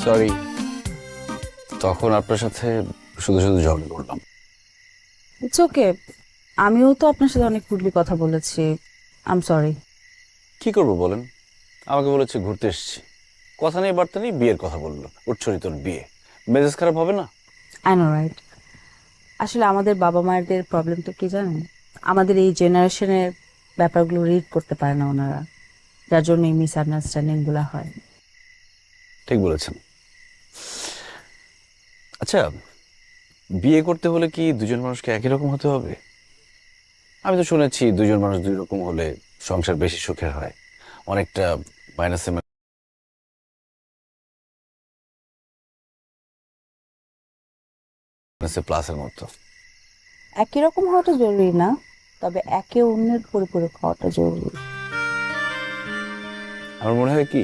Sorry, তখন আপনার সাথে শুধু শুধু ঝগড়া করলাম। It's okay. আমিও তো আপনার সাথে অনেক রুডলি কথা বলেছি। I am sorry. কি করব বলেন? আমাকে বলেছে ঘুরতে এসেছি, কথা নেই বার্তা নেই, বিয়ের কথা বললো। ওর ছড়ি তোর বিয়ে, মেজাজ খারাপ হবে না? I know right. আসলে আমাদের বাবা মায়েদের প্রবলেম তো কি জানেন, আমাদের এই জেনারেশনের ব্যাপারগুলো রিড করতে পারে না ওনারা, যার জন্য এই মিসআন্ডারস্ট্যান্ডিং গুলা হয়। ঠিক বলেছেন। আচ্ছা, বিয়ে করতে হলে কি দুজন মানুষকে একই রকম হতে হবে? আমি তো শুনেছি দুজন মানুষ দুই রকম হলে সংসার বেশি সুখের হয়। অনেকটা মাইনাসে মাইনাসে প্লাসের মতো। একই রকম হওয়াটা জরুরি না, তবে একে অন্যের পরিপূরক হওয়াটা জরুরি। আমার মনে হয় কি,